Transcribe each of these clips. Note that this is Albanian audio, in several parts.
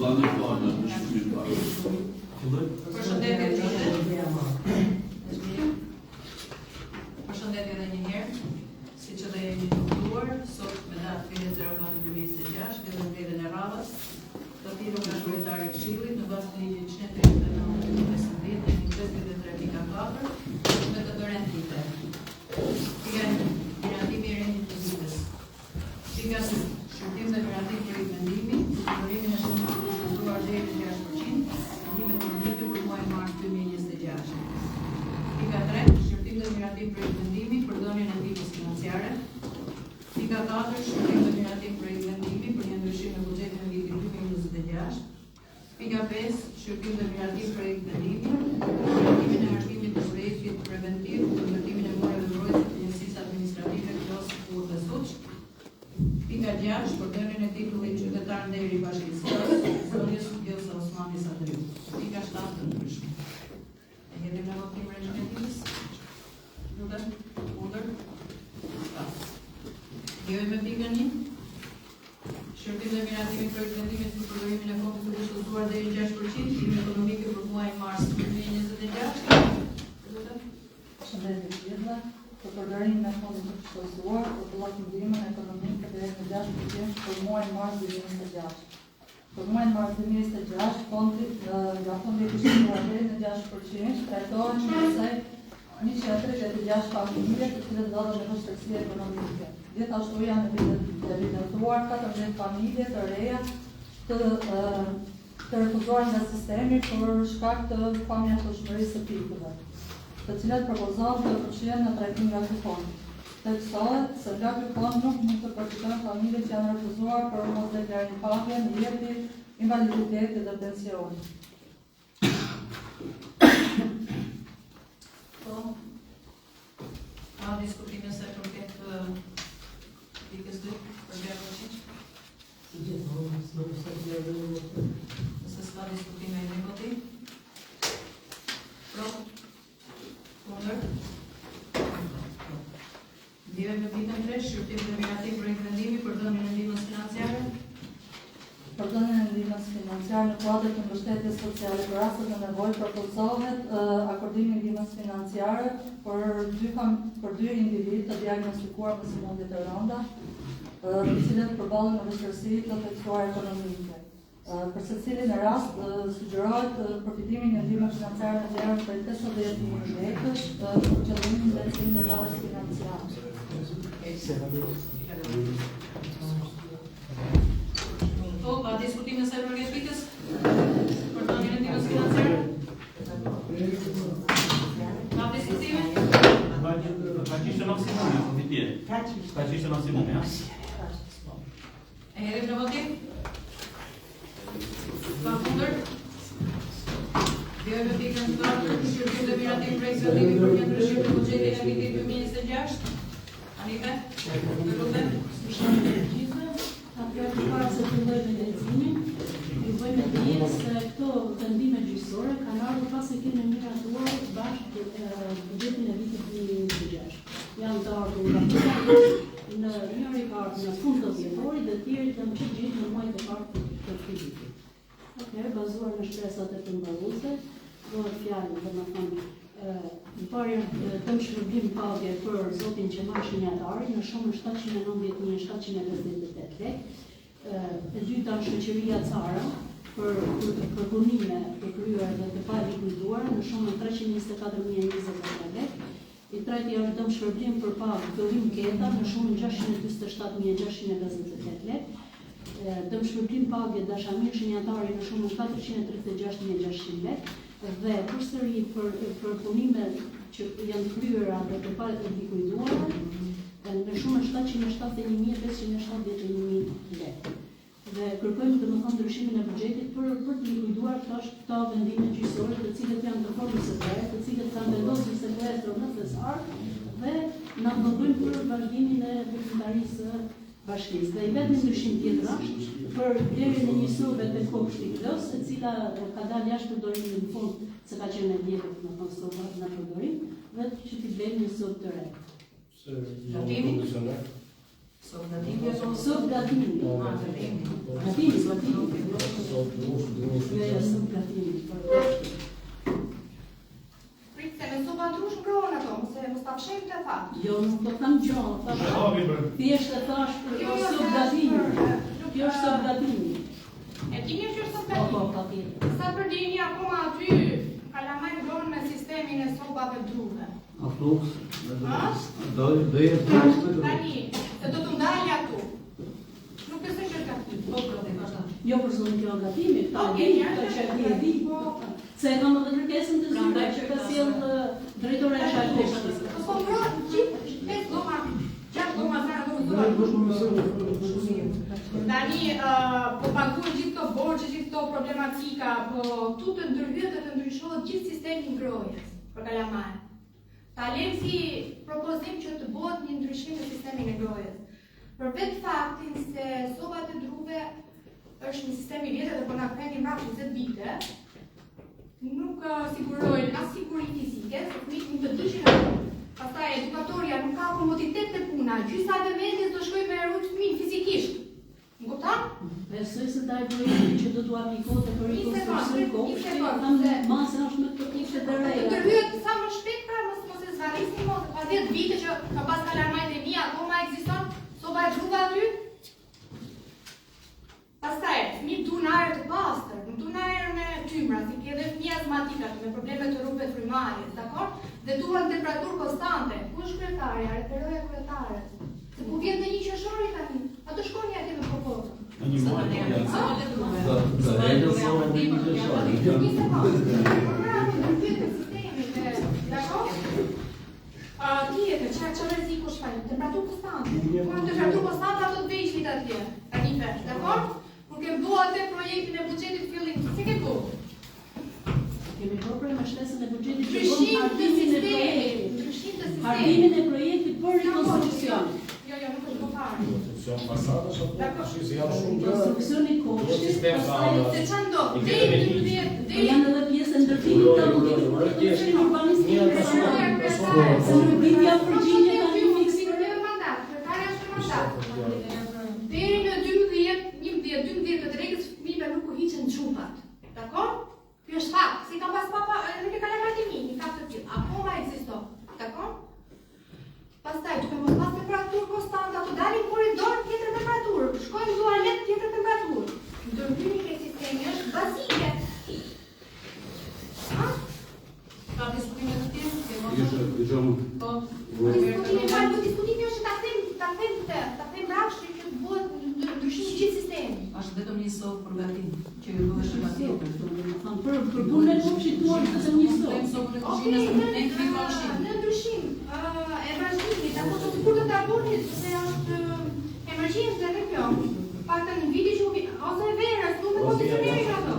Përshëndetje edhe një herë, siç edhe jeni të kuptuar, sot me datë 20/04/2026, në mbledhjen e radhës, do thirrur nga kryetari i Këshillit në bazë të ligjit 139/2015 me të rendite. Pika miratimi i rendit të vitës. Pika shërbim dhe garantim për mendimi, përdorimin e shumës të kushtuar deri në 6%, ndihmë ekonomike për muajin mars 2026. Pika 3, shërbim dhe miratim për mendimi për dhënien e ndihmës financiare. Pika 4, shërbim dhe miratim për mendimi për një ndryshim në buxhetin e vitit 2026. Pika 5, shërbim dhe miratim për mendimi për ndërtimin e arsimit të projektit preventiv për ndërtimin e muajve mbrojtëse të njësisë administrative plus kurrë suç. Pika 6, për dhënien e titullit qytetar nderi i Bashkisë së Zonës Vjosa Osmani Sadriu. Pika 7 të ndryshme. Jeni në votim rezultatës? Lutem, urdhër. Jemi me pikën 1. Shërbim dhe miratimi për vendimit për përdorimin e fondit të kushtuar deri në 6%, ndihmë ekonomike për muajin mars 2026. Lutem. Shëndetje të gjithëve. Për përdorimin e fondit të kushtuar, rrotullohet ndihmën ekonomike deri në 6% për muajin mars 2026. Për muajin mars 2026, fondi nga fondi i kushtuar deri në 6% trajtohen njësej 136 familje të cilët ndodhen në vështirësi ekonomike. Gjithashtu janë evidentuar 14 familje të reja të refuzuar nga sistemi për shkak të pamjaftueshmërisë së pikëve, të cilat propozohen të përfshihen në trajtim nga ky fond. Theksohet se nga ky fond nuk mund të përfitojnë familjet që janë refuzuar për mosdeklarimtatjen, jeti, invaliditeti dhe pensioni. Ka diskutime se përket pikës 2 për bjerëqit? Nëse s'ka diskutime i voti? Pro? Kundër? Ndihmë me pikën 3, shërbim dhe miratim për vendimi për dhënien e ndihmës financiare. Për dhënien e ndihmës financiare në kuadër të mbështetjes sociale për rastet e nevojë propozohet akordimi i ndihmës financiare për dy individ të diagnostikuar me sëmundje të rënda, të cilët përballen me vështirësi të theksuara ekonomike. Për secilin e rast sugjerohet përfitimi nga ndihma financiare në vlerën prej 50.000 lekësh për qëllimin e ndërtimit të bazës financiare. Ka diskutime se përket pikës? Për dhënien e ndihmës financiare? Ka diskutime? Ka qishtë maksimumi, në tje? Ka qishtë maksimumi, ja? E herim në votim? Ka kundër? Vjoj me pikën 4, shërbim dhe miratim për ekspedimi për një ndryshim në buxhetin e vitit 2026. Anime? Në lutem? Para se filloj me leximin, ju bëjmë dijes se këto vendime gjyqësore kanë ardhur pas se kemi miratuar bashkë buxhetin e vitit 2026. Janë të ardhur nga në njëri ka ardhur në fund të vjetorit dhe tjerë të gjithë në muajt e parë të këtij viti. Atëherë, bazuar në shpresat e përmbaruese, bëhet fjalë domethënë në parë të shërbim pagë për zotin Qemal Shinjatari në shumën 790.758 lekë. E dyta shoqëria Cara për punime të kryer dhe të palikuiduar në shumën 324.020 lekë. I treti është dëm shërbim për pagë Fillim Keta në shumën 647.628 lekë. Dëm shërbim pagë Dashamir Shinjatari në shumën 436.600 lekë. Dhe përsëri për punime që janë kryera dhe të palikuiduara në shumën 771.571 lekë. Dhe kërkojmë domethënë ndryshimin e buxhetit për të likuiduar këto vendime gjyqësore, të cilët janë të formës së tre, të cilët kanë vendosur sekuestro në thesar dhe na bëjnë për vazhdimin e veprimtarisë së bashkisë. Dhe i vetmi ndryshim tjetër është për blerjen e një sube të kopshti Klos, e cila ka dalë jashtë përdorimit në fund se ka qenë e vjetër domethënë soba në përdorim, dhe që t'i blejmë një sub të re. Sot gatimi apo Sot gatimi. Gatimi, sot gatimi. Se me soba drush ngrohen ato, mos ta fshem të fat. Jo, nuk do tham gjë, thjesht e thash për sot gatimi. Kjo është sot gatimi. E keni që sot Po, gatimi. patjetër. Sa për dini akoma aty, kalamaj ngrohen me sistemin e sobave druve. A flux? Do jetë flux me druve. Tani, se do të ndalja tu. Nuk besoj që është gatim. po prote vazhdo. Jo për zonë kjo gatimi, ta Ok, di, ja, ta ja, që e di. Se e kam edhe kërkesën të zyre Prandaj që ka sjell drejtoresha e poshtës. Po ngrohen gjithë 5 goma, 6 goma sa Tani, po paguën gjithë këto borxhe, gjithë këto problematika, po tu të ndërhyet dhe të ndryshohet gjithë sistemi ngrohjes për kalamaj. Ta lejmë si propozim që të bëhet një ndryshim në sistemin e ngrohjes. Për vetë faktin se sobat e druve është një sistem i vjetër dhe po na ktheni mbrapa 20 vite, nuk sigurojnë as siguri fizike, se fëmijët nuk të dishin. Pastaj edukatorja nuk ka komoditet të puna, gjysa dhe vendjes do shkojnë me rrugë fëmijë fizikisht. Më kupton? Besoj se taj projekti që do t'u aplikohet e për rekonstruksion kopshti, tam masa është me të kishte të Të reja. ndërhyet sa më shpejt pra mos e zvarrisni mos pas 10 vite që ka pas kalamajt e mia akoma ekziston, soba e druve aty. Pastaj, fëmijët duan ajër të pastër, nuk duan ajër me tymra, si ke edhe fëmijë astmatika me probleme të rrugëve frymarrjes, dakor? Dhe duan temperaturë konstante. Ku është kryetarja, referoja kryetares. Se ku vjen në një qeshori tani, ato shkoni atje me proposën. Në një muaj po janë. Sobat e druve. Do rejnë soba në një qeshori. Një sekondë. Programi në vjetë sistemi, dakor? Tjetër, që rreziku është fajnë, temperaturë konstante. Kur temperaturë konstante ato të vejshlit atje, tani vesh, dakor? Kur ke bu atë projektin e buxhetit fillim, si ke bu? Kemi bërë me shtesën e buxhetit që Ndryshim bën të hartimin e sistemit, projektit. ndryshim të sistemit. Hartimin e projektit për rekonstruksion. Jo, nuk është bofare. Konstruksion fasadës apo si janë shumë gjëra. Konstruksioni kopshtit, Sistem pastaj sa- Se çan do, deri në 12, deri janë edhe pjesë e ndërtimit të modifikimit urbanistik. Se nuk vjen ja përgjigje tani fiksim. Deri në 12, 11, 12 të drejtës fëmijëve nuk u hiqen xhupat. Dakor? Ky është fakt. Si ka pas papa, edhe ke kalamajt e mi, një fakt të tillë. Akoma ekziston. Dakor? Pastaj duke mos pas temperaturë konstante, ato dalin korridor tjetër temperaturë, shkojnë në tualet tjetër temperaturë. Ndërhyri ke sistemi është bazike. Ha? Ka diskutime të tjerë? Ke Ishte, votuar? dëgjom, Po. Diskutimi fal, po diskutimi është ta them rrafshi që të bëhet ndryshim i gjithë sistemi. Është vetëm një sov për gatim, që ju bëhesh nga tjetër. Për punën e kopshtit tuaj vetëm një sot. Them sovën e Okej, kuzhinës në këtë vashim. në ndryshim e vazhdimit, apo të sigurt të tarboni se është emergjencë edhe kjo. Paktën në viti që u vi, ose e verës, nuk me kondicionerin ato.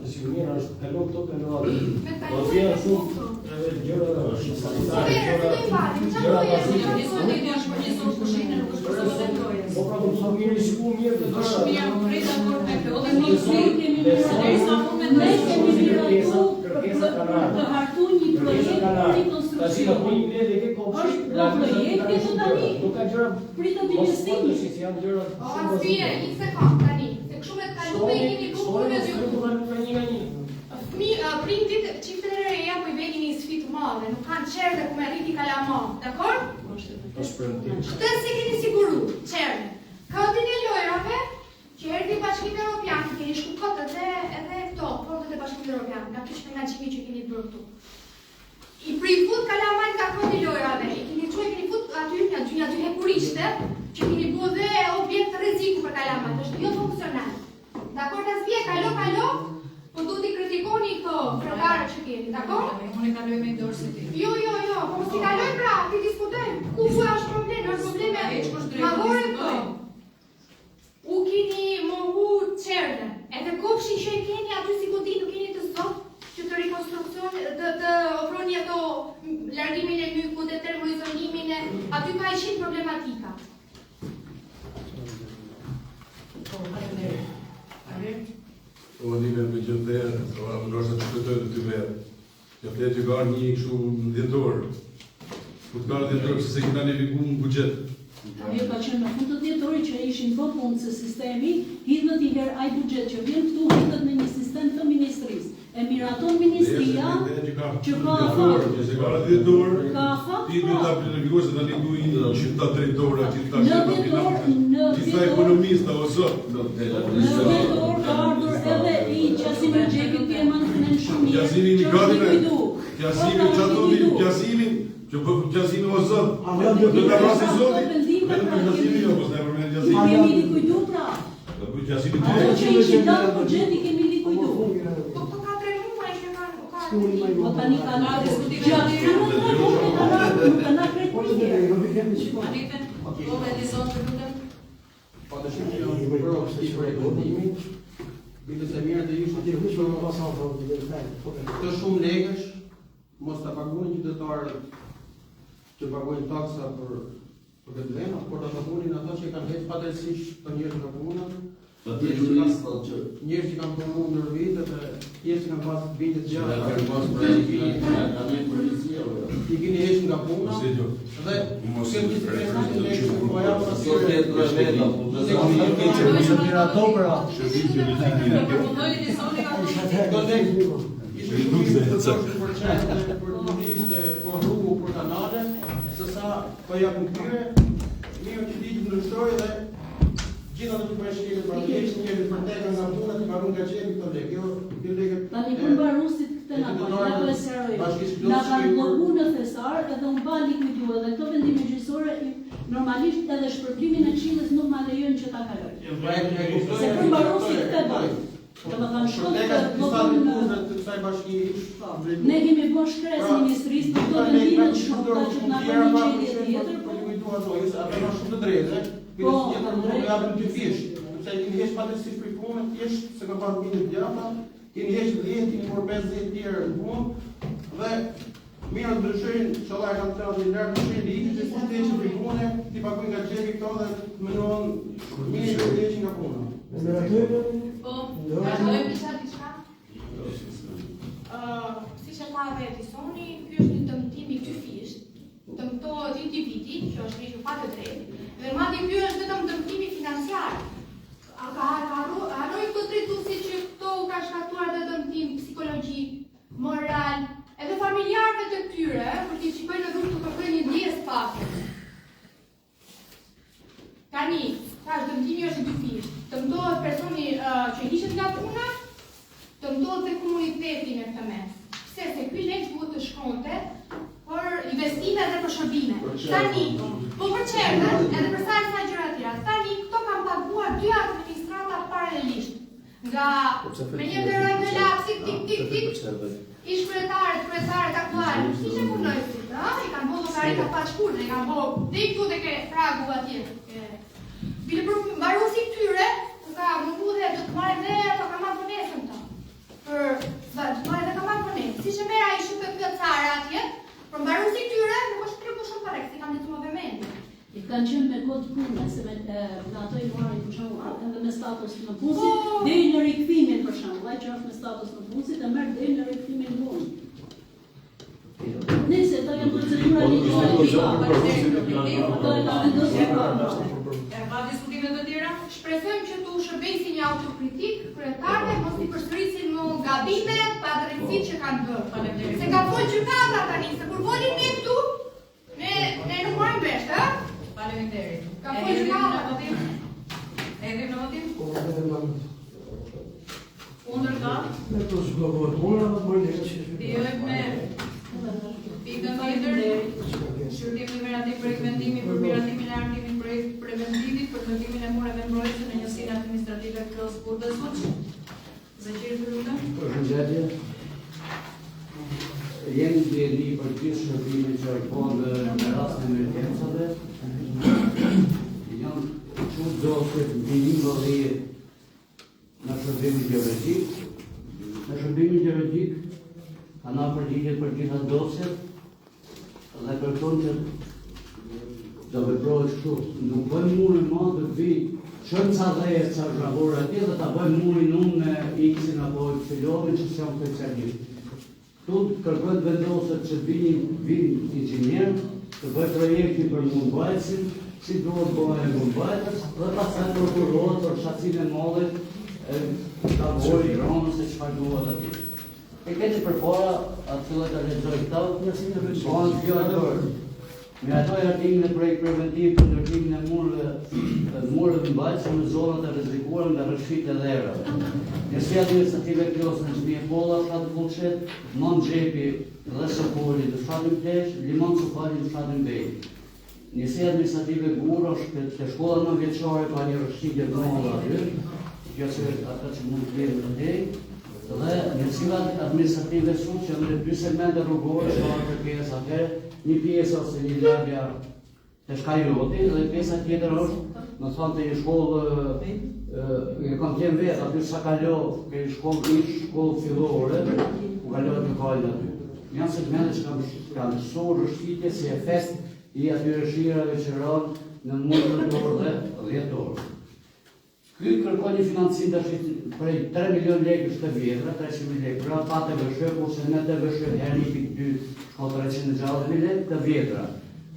Sigurina është kalon këto kalon atë. Me Do kalon vjen e shumë kupto. edhe gjëra Si sanitare, verës, gjëra. si do i falim, që gjëra do bazike. jetë? Një sot e është për një sovë kuzhinë, nuk është për sovë e trojes. Po pra do të mirë i shku mirë të Është shumë gjëra. jam prej dakord me këtë. Dhe Ne kemi derisa unë ne mendoj kemi miratu kërkesa kanale. të hartu një projekt për Tashi ka rekonstruksion. po një vlerë e ke kopshti. Është do projekti të tani. Nuk ka gjëra. Pritëm Mos investimi. si janë gjëra. O, asfire, një sekund tani. Se kështu me të kalume i keni bukur me dy. një nga një. Prindit çiftet e reja po i bëjnë një sfidë të madhe, nuk kanë çerdhe ku me rriti kalamon, dakor? Është premtim. Këtë si keni siguru, çerdhe. Kodin e lojrave, që erdhi Bashkimi Evropian, keni shku kot edhe këto, fondët e Bashkimit Evropian, nga ky shpengaqimi që keni bërë këtu. I prifut kalamajt nga kodi lojrave, i keni çuar keni fut aty nga dy hekurishte, që keni bërë dhe objekt rreziku për kalamajt, është jo funksional. Dakor, tas vje kalo, po duhet i kritikoni këto kretarët që keni, dakor? Unë e kaloj me dorë si ti. Jo, po mos i kaloj pra, ti diskutojmë. Ku është problemi? Është probleme madhore këto. U keni mohu çerdhen. Edhe kopshin që e keni aty si godi nuk keni të zot që të rekonstruksion të ofroni ato largimin e mykut e termoizolimin e aty ka ishin problematika. Po, faleminderit. Faleminderit. O nivel me gjithërë, o ndoshta të shpëtojë të ty verë. Që të që ka një kështu dhjetor. Kur të ka dhjetor, se se këta një viku në bugjet. Ajo ka qenë në fund të dhjetorit që ishin bë punë se sistemi hidhet i herë ai buxhet që vjen këtu hidhet me një sistem të ministrisë. E miraton ministria që ka afat. Ka afat. Ti duhet ta planifikosh se tani duhet gjithta drejtorë, gjithta Në dhjetor, gjithta ekonomista ose në dhjetor ka ardhur edhe i Qasimi Xhepi Keman në shumë mirë. Qasimi i Gative. Qasimi çatovi, Qasimi që po Qasimi o zot. Do ta rasi zoti. Vetëm Qasimi jo, mos e përmend Qasimi. Kemi likujdu pra. Do ku Qasimi Ato që ishin dalë buxheti kemi likujdu. Po ka 3 muaj që kanë Po tani kanë gjatë nuk kanë kretë mirë. Anita, po realizon të lutem. Po të shumë që bërë kështi për e këndimi, bitës e mirë të ishtë të tjërë shumë të shumë legësh, mos të pagunin qytetarët që pagunin taksa për këtë vena, por të pagunin ato që kanë heqë padrejtësisht të njërë nga puna, njërë që kanë punu në rrvitë dhe njërë që kanë pas vitet gjatë, i kini heqë nga puna, dhe këtë që të kërënë të legësh në përvajavë të po ja këtyre, mirë që ditë ndryshoj dhe gjitha të të përshkjeve për njështë njëri për teka nga puna të marun nga qenë këto legë. Tani për mbarusit këtë na po e serojë. Na kanë bloku në thesar edhe unë ba likujdu edhe këto vendime gjyqësore normalisht edhe shpërblimin e Këshillës nuk ma lejojnë që ta kaloj. Se për mbarusit këtë bëjnë. Të më kanë shkot të blokon në... Ne kemi bo shkres ministrisë për të vendimet shumë që të nga për një qedje tjetër, po... shumë të drejtë, po, të drejtë, të fish, se keni hesh padrejtësisht për punë, thjesht se ka parë vitet gjata, keni hesh 10, keni por 50 tjerë në punë, dhe mirë të ndryshojnë, inshallah e kanë të një lërë të shirë ligjit, që kushtë heqin për punë, ti paguajnë nga xhepi këto dhe mënon mirë të heqin nga puna. Po, vazhdojmë kisha diçka? Si që ta vetë Soni, ky është një dëmtim i këfisht, dëmtohet individi, që është një pa të drejtë, dhe madje ky është vetëm dëmtimi financiar. Harroj këto drejtuesi që këto u ka shkaktuar dhe dëmtim psikologjik, moral, edhe familjarëve të tyre, për t'i shikojnë në rrugë të kërkojnë një ndjes pak. Tani, tash dëmtimi është dyfisht. Dëmtohet personi që hiqet nga puna, dëmtohet dhe komuniteti në këtë mes. Pse se ky lek duhet të shkonte për investime dhe për shërbime. Tani, po për çerdën, edhe për sa gjëra të tjera. Tani këto kanë paguar 2 administrata paralelisht. Nga me një rëndë lapsi tik ish kryetaret aktual. Si që punojnë, i kanë bëllë karita pa shkurë, i kanë bëllë dhe i këtu dhe ke pragu atje. Bile për mbarusi këtyre, ka mungu dhe do të marrë dhe ato ka marrë përnesën të. Për do të marrë dhe ka marrë përnesën. Si që mera i shumë këtë cara atje, për mbarusi këtyre, nuk është treku shumë parek, si kam ditu më vëmendje. I kanë qenë me kodë punë, se me ato i marrin për shembull edhe me status në punësit, deri në rikthimin për shembull, ai që është me status në punësit e merr deri në rikthimin në punë. Nëse ato janë procedura ligjore, ato e kanë vendosur. Ka diskutime të tjera? Shpresojmë që të shërbesin një autokritik, kryetarëve mos i përsërisin më gabime, padrejtësi që kanë bërë. Se ka folë gjykata tani, se kur folin ne këtu, ne nuk marrim vesh, ha? Faleminderit. Ka folë gjykata. Edhim në votim? Kundër ka? Dijojmë me pikën tjetër. Shërtim numerativ për ekmendimi për piratimin e artimit projekt preventivit për vendimin e mureve mbrojtëse në njësinë administrative Kros Kurbe Suq. Zëqirë të lutem. Përshëndetje. Jemi djeli për gjithë shërbime që arpon në rast në emergencave. Janë shumë zosit në një vëllije në shërbimin biologik. Në shërbimin biologik kanë përgjigjet për gjitha dosjet dhe kërkon që do veprojë kështu. Nuk bëjmë murin ma të vi shënca dhe e ca zhavor atje dhe ta bëjmë murin unë me X-in apo Y-in që s'jam specialist. Tu kërkojnë vendoset që vinë inxhinier të bëjë projekti për mundbajtësin si duhet bëhen mbajtës, dhe pastaj prokurohet për shtacinë e mallit, tavori, dronë, se çfarë duhet aty. E keni përpara, atë fillet të lexoj këta, bëhen fjallë me ato e hartimin e projekt preventiv për ndërtimin e mureve mbajtëse në zonat e rrezikuara nga rrëshqit e dherrave. Njësia administrative Klosën e Xhmie Polla, fshatin Fullshet, Mon Xhepi dhe Sokoli të fshatin Plesh, Limon Sufali të fshatin Bej. Njësia administrative Gurosh te shkolla nënvjeçare ka një rrëshqitje dhomave aty, kjo që ata që mund të jenë në dej, dhe njësivat administrative Suq që në 2 segmente rrugore ka kërkesë atëherë, një pjesë ose një lagja të Shkajroti dhe pjesa tjetër është, në thonë të një shkollë, e kam qenë vetë, aty Sakalo, ke shkollë fillore, ku kalohet në kajnë aty. Janë segmente që kanë mësuar rrëshqitje si efekt i atyre shirave që rënë në mundë dhe 10 orë. Ky kërkon një financim prej 3 milion lekë të vjetra, 300.000 lekë, pra pa të vëshë, kurse në të vëshë herë 1.2 shko 360.000 lekë të vjetra.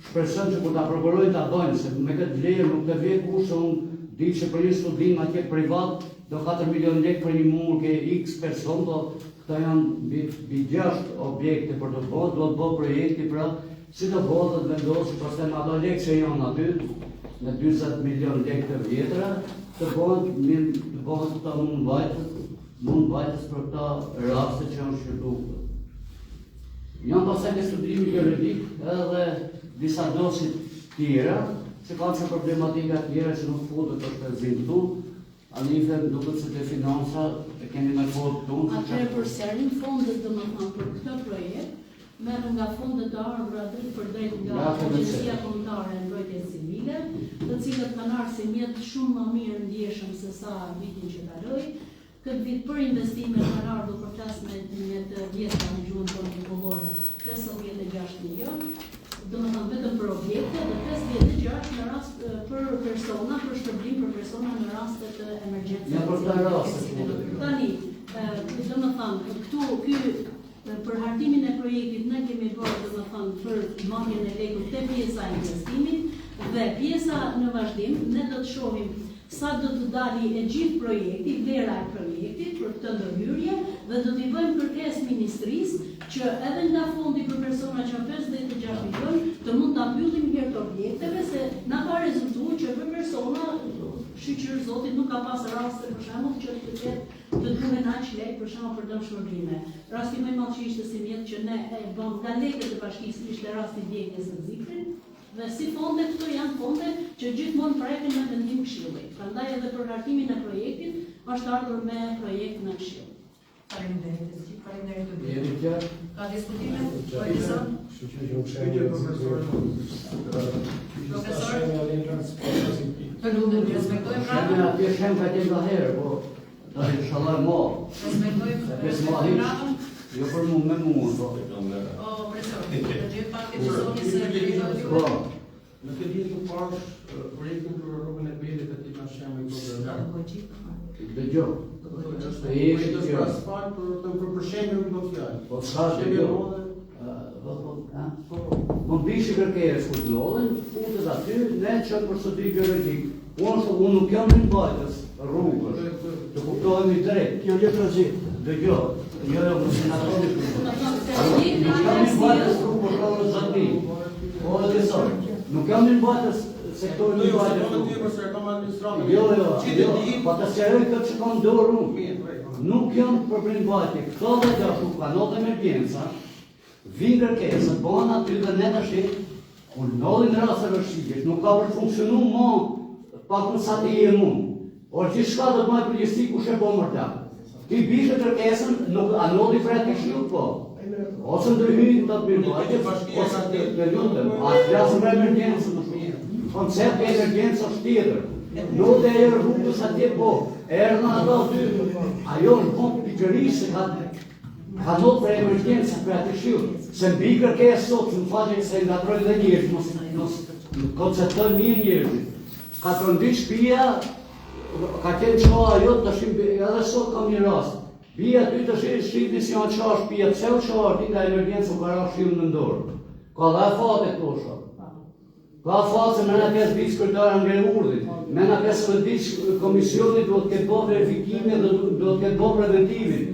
Shpresoj që kur ta prokurojnë ta bëjnë, se me këtë vlerë nuk të vjet kurse unë di që për një studim atje privat do 4 milion lekë për një mur ke X person, po këta janë mbi 6 objekte për të bëhet, do të bëhet projekti, pra si do bëhet të vendosë, pastaj me ato lekë që janë aty, me 20 milion lekë të vjetra, të bëhet të mund mbajtës për këta raste që janë shqyrtuar. Janë pasaj në studimi juridik edhe disa dosit tjera, që kanë që problematika tjera që nuk futet të shpenzim këtu, Anife duket se te financa e keni me kohë tonë. Atëherë për serin fondet domethënë për këtë projekt merren nga fondet të ardhura drejt për drejt nga Agjencia Kombëtare e Mbrojtjes Civile, të cilët kanë ardhur mjet shumë më mirë ndjeshëm se sa vitin që kaloi. Këtë vit për investime kanë ardhur për flas me të vjetra në gjuhën tonë popullore 56 milion, domethënë vetëm për objekte dhe 56 në rast për persona, për shpërblim për persona në raste të emergjencës. Ja për të raste. Tani, domethënë këtu për hartimin e projektit ne kemi bërë domethënë për marrjen e lekut te pjesa e investimit dhe pjesa në vazhdim ne do të shohim sa do të dali e gjithë projekti, vlera e projektit për këtë ndërhyrje dhe do t'i bëjmë kërkesë ministrisë që edhe nga fondi për persona që 56 milion të mund ta mbyllim njërë të objekteve se na ka rezultuar që për persona shqyqyr Zotit nuk ka pas raste për shembull që të ketë të duhen aq lek për shembull për dëmshmërdime. Rasti më i madh që ishte si mjet që ne e bëm nga lekët e bashkisë ishte rasti i vdekjes në Zikrin. Dhe si fonde këto janë fonde që gjithmonë preken me vendim këshilli. Prandaj edhe për hartimin e projektit është ardhur me projekt në këshill. Faleminderit të gjithë. Ka diskutime? Profesor? Të lutem, respektojmë radhën. Atje shem ka qenë nga herë, po ta inshallah mo. Respektojmë radhën. Jo për mu, me mu, po. Profesor, të gjithë pak e përsoni se Po. Në këtë ditë nuk pash projektin për rrugën e Belit aty kanë shemë këto. Dëgjoj. Është për asfalt për shembull do të fjalë. Po sa dëgjoj. Po bishë kërkesë kur ndodhen, futet aty, ne çon për studim biologjik. Unë nuk jam në mbajtës rrugës. Të kuptohemi drejt. Kjo është rrezik. Dëgjoj. Jo, mos e ndaloni. Nuk jam në mbajtës rrugës zati. Po edhe sot. Nuk jam në mbajtës sektorin e mbajtës. Jo. Po të sqaroj këtë që kam dorë unë. Nuk jam për mbajtje. Këto dhe gjashtu kanot emergjenca. Vinë kërkesë, bëhen aty dhe ne tash kur ndodhin raste vështirë, nuk ka për funksionu më pak më sa të jem unë. Or gjithçka do të marrë përgjegjësi kush e bën mërta. Ti bishe kërkesën, nuk anodi për atë këshill po. Ose ndryhimi të mbajtje, ose të lutem, a flasim për emergjencën më shumë. Koncepti i emergjencës është tjetër. Nuk e rrugës atje po. Erdhën ato aty. Ajo është punë pikërisht ka not për emergjencë për atë këshill, se mbi kërkesë sot, në faqe se ngatrojnë dhe njerëzit, mos konceptojnë mirë njerëzit. Ka të ndi shtëpia, ka qenë qoha jotë të shim, edhe sot kam një rast. Bia ty të shqipni si janë qoha shtëpia, pse u qoha ti nga emergjencë u ka ra këshill në ndorë. Ka dhe fate këto shok. Ka fatë se me në kesë vice kërtara nga e urdit, me në kesë vice komisionit do të ketë bo verifikime dhe do të ketë bo preventimin.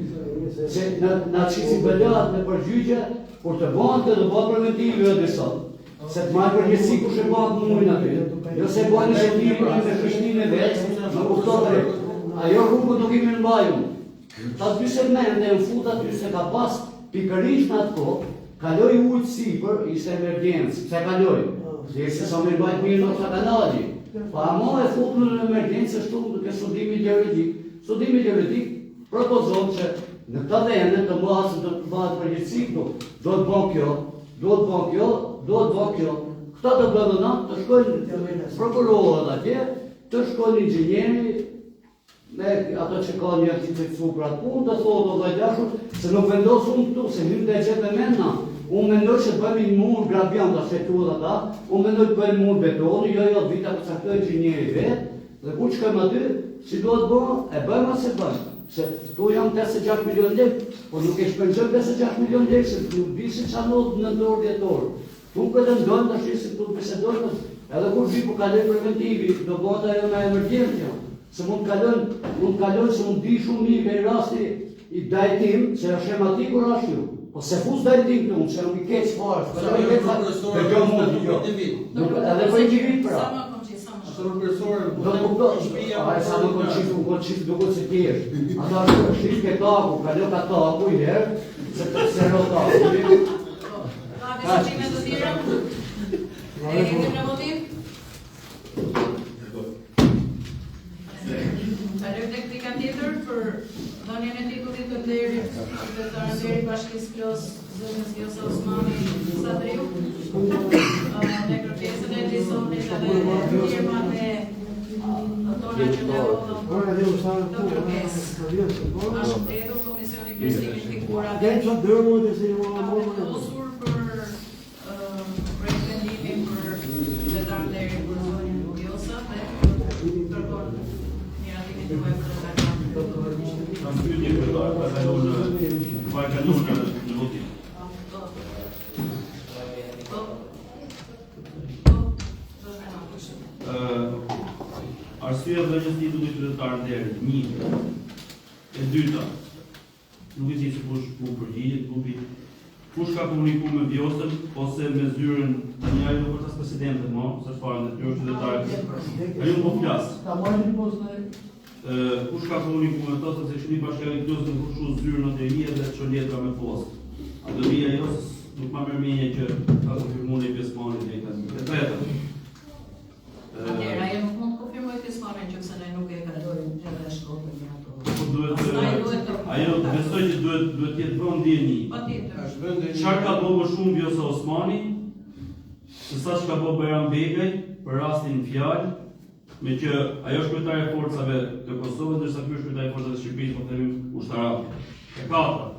Se në qisi bëllat në përgjygje, kur të bëndë të bo preventivi dhe disa. Se të majë përgjësi ku shë bëndë mujnë aty. Jo se bëndë në shetimi në Prishtinë e vetë, në kuptore. Ajo rrugë nuk imi në bajun. Ta dy se mende në fut aty se ka pas pikërisht në atë kohë, kaloj ujtë sipër, ishte emergjencë, se kaloj. Dhe se sa me bajt mirë në të kanali. Pa mo e fut në emergjencë shtu duke studimi georetik. Studimi georetik propozon që në këta vene të mbasën të bëhet përgjithësi këtu, do të bën kjo, do të bën kjo, do të bën kjo. Këta të bëdhënat të shkojnë prokurorët atje, të shkojnë inxhinjeri, me ato që ka një arkitektur për atë punë, të thotë o vajtashur, se nuk vendosë unë këtu, se hymë të e qetë e menna. Unë mendoj që të bëjmë një mur grabian të shetu dhe ta, unë mendoj të bëjmë mur betoni, jo të vita për caktoj inxhinjeri vetë, dhe ku që këmë aty, si do të bëjmë, e bëjmë a se bëjmë. Se tu jam 56 milion lek, po nuk e shpenzojmë 56 milion lek, se nuk bisi që anodë në ndorë djetorë. Tu këtë ndojmë të shqisë të bisedojmë, edhe kur vi për kaloj preventivi, do bëjmë ajo në emergjentja. Se mund kaloj se mund di shumë mirë për rasti i dajtim, se është shematikur ashtu ju. Po se fuz dajtim të unë, se nuk i keqë farë, për kjo mund, edhe për individ pra. Do të kuptosh, a e sa nuk konë qifë duke se tjeshtë. Ata është shqipë ke taku, kaloj ka taku i herë, se të sero taku. Ka besime të tjera? E jemi në motiv? Kalojmë tek pika tjetër për dhënien e titullit të Derit, qytetarë Deri Bashkisë Klos, zënës Vjosa Osmani Sadriu. Në kërkesën e Lisonit edhe firmat e tona që ne rodhëm të kërkesë. Ashtë mbledhur Komisioni Kërcimit të Kurat vendosur për projektendimin për qytetarë Deri për zonën Vjosa dhe kërkon miratimin tuaj për të kaluar. Kam pyetje për ta kaluar në votim. Arsyeja dhe një titulli qytetar Derit, një. E dyta, nuk e si që kush ku përgjigjet, kush ka komunikuar me Vjosën, ose me zyrën të njajë nuk është as presidentet mo, se shfarë në të qytetarët. A ju po flasë. Kush ka komunikuar me to, se shmi bashkëri Vjosën në kushu zyrën në të rije dhe që letra me postë. A dhe rija josës nuk ma mërmenje që ka konfirmune i pjesmoni dhe i të një. E treta. Atëherë, ajo nuk mund të konfirmoj pjesmarrjen që pse ne nuk e kalojmë edhe shkopën një ato. Ajo besoj që duhet jetë vënë ndjenjë. Patjetër. Çfarë ka bërë më shumë Vjosa Osmani, se sa që ka bërë Bajram Begaj për rastin fjalë, me që ajo është kryetare e forcave të Kosovës, ndërsa ky është kryetare e forcave të Shqipërisë, po themi ushtarake. E katërt,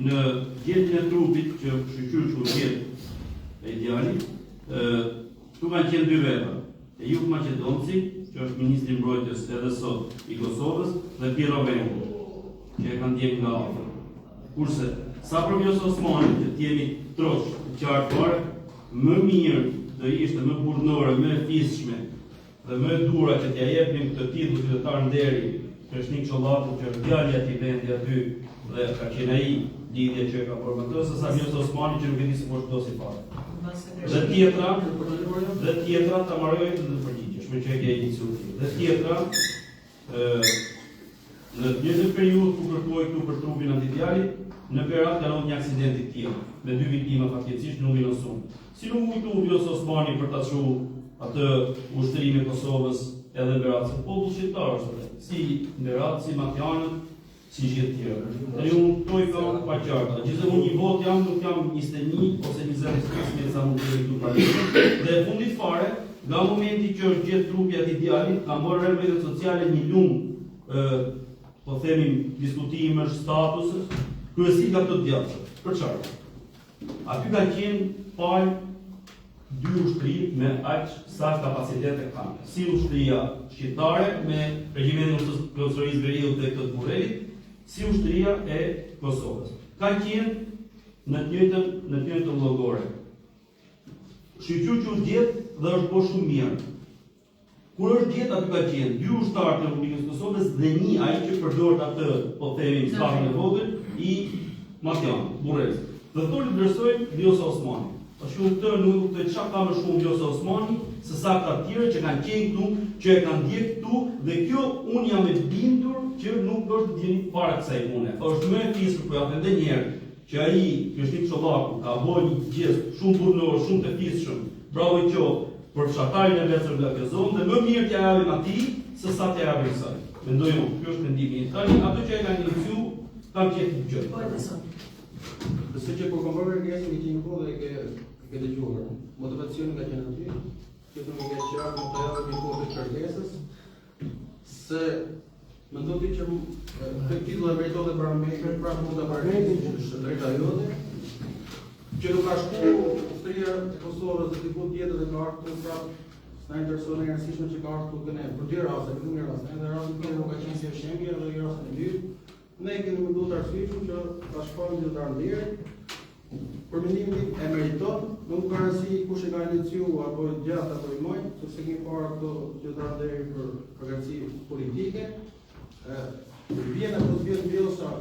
në gjetjen e trupit që shqyqyr që u gjet e djalit, tu kanë qenë dy veta. Juk Maqedonci, që është ministri i mbrojtjes edhe sot i Kosovës, dhe Piero Vengo, që e kanë ndjek nga afër. Kurse, sa për Vjosa Osmani, që t'jemi trosh të qartë fare, më mirë të ishte më burnore, më fisshme dhe më dura që t'ja jepnim këtë titull qytetar Deri, Kreshnik Çollaku, që është djali atij vendi aty dhe ka qenë ai lidhje që e ka bërë me të, se sa Vjosa Osmani që nuk e di se po shtosi fare. Dhe tjetra ta marroj të përgjigjesh, me që e ke iniciativë. Dhe tjetra, në një periudhë ku kërkoj këtu për trupin antidjalit, në Berat ka ndodhur një aksident i tillë, me 2 viktima fatkeqësisht në Minosun. Si nuk kujtu Vjosa Osmani për ta çuar atë ushtrinë e Kosovës edhe Berat, se popull shqiptar është, si Berat, si Matjanët, si gjithë tjerë. Dhe unë toj kam pa qarta. Gjithë unë një vot jam, nuk jam 21 ose 25 me sa mund të këtu partitë. Dhe fundit fare, nga momenti që është gjithë trupi atij djalit, ka marrë rrjetet sociale një lumë, po themi diskutimesh, statusës, kryesisht nga këto djathtë. Për çfarë? Aty ka qenë palë 2 ushtri me aq sa kapacitete kanë. Si ushtria shqiptare me regjimentin e Kosovës Veriut dhe këtë të Murelit, si ushtria e Kosovës. Ka qenë në të njëjtën llogore. Shqyqyr që u gjet dhe është po shumë mirë. Kur është gjetë aty ka qenë 2 ushtarë të Republikës së Kosovës dhe 1 ai që përdor atë, po themi, spakën e vogël i Matjan, Burrez. Dhe thonë vlerësojnë Vjosa Osmani. Shumë këtë nuk kuptoj çfarë ka më shumë Vjosa Osmani se sa ka të tjerë që kanë qenë këtu, që e kanë ndjek këtu dhe kjo unë jam e bindur që nuk është djeni para kësaj pune. Është më e fisur, po ja them edhe një herë që ai Krishtin Çollaku ka bërë një gjest shumë punor, shumë të fisshëm. Bravo i qoftë për fshatarin e vetëm nga kjo zonë dhe më mirë t'ja japim atij se sa t'ja japim kësaj. Mendoj unë, kjo është mendimi im. Tani ato që e kanë iniciuar kam qenë të gjë. Besoj që kur kam bërë kërkesën e një kohë dhe ke dëgjuar. Motivacioni ka qenë aty. Kjo nuk e ka qartë më të javë një kohë të kërkesës. Se mendoj ti që këtë titull e vërtetë dhe parametrë pra mund ta paraqesim që është drejta jote. Që nuk ka shku ushtria e Kosovës dhe diku tjetër dhe ka ardhur prapë na intereson e rëndësishme që ka ardhur këne për dy raste, për një rast, edhe rasti tjetër nuk ka qenë si shembje dhe një rast e dytë. Ne kemi menduar të arsyeshëm që ta shkojmë qytetar ndër. Për mendimin e meriton, nuk ka rëndësi kush e ka iniciuar apo gjatë apo i moj, sepse kemi parë këto qytetar ndër për përgatitë politike. Vjen apo të vjen Vjosa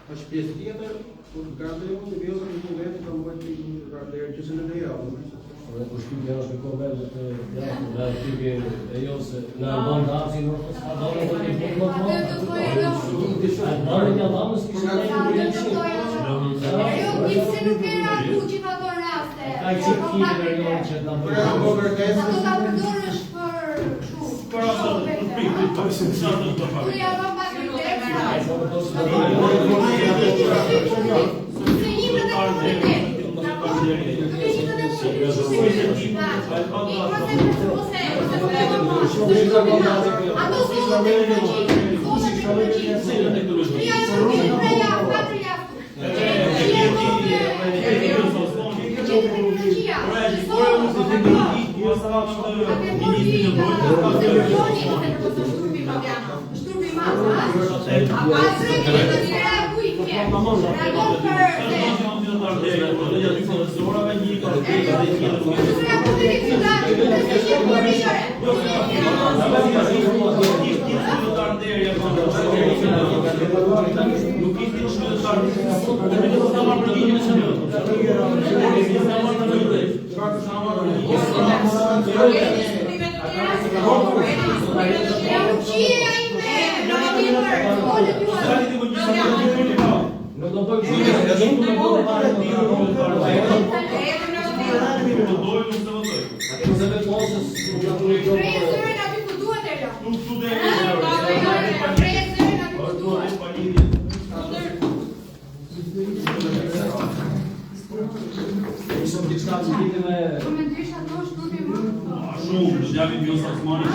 është pjesë tjetër. Po garantoj që Vjosa në një moment ka mbajtur një qytetar ndër që se në dhe javë. Dhe kushtim janë shkoj vetë të jashtë dhe tipi e jo se në bën dasi në orkes ka dorë të një punë më të dorë një dhamës që ka Pse nuk era kuçi në ato raste? ai çiki verion që ta bëjë. Ato ta përdorësh për kështu. Për ato të pikë, të shëndet të Kur ja vëm pas Shumë, do t'japim Vjosa Osmani.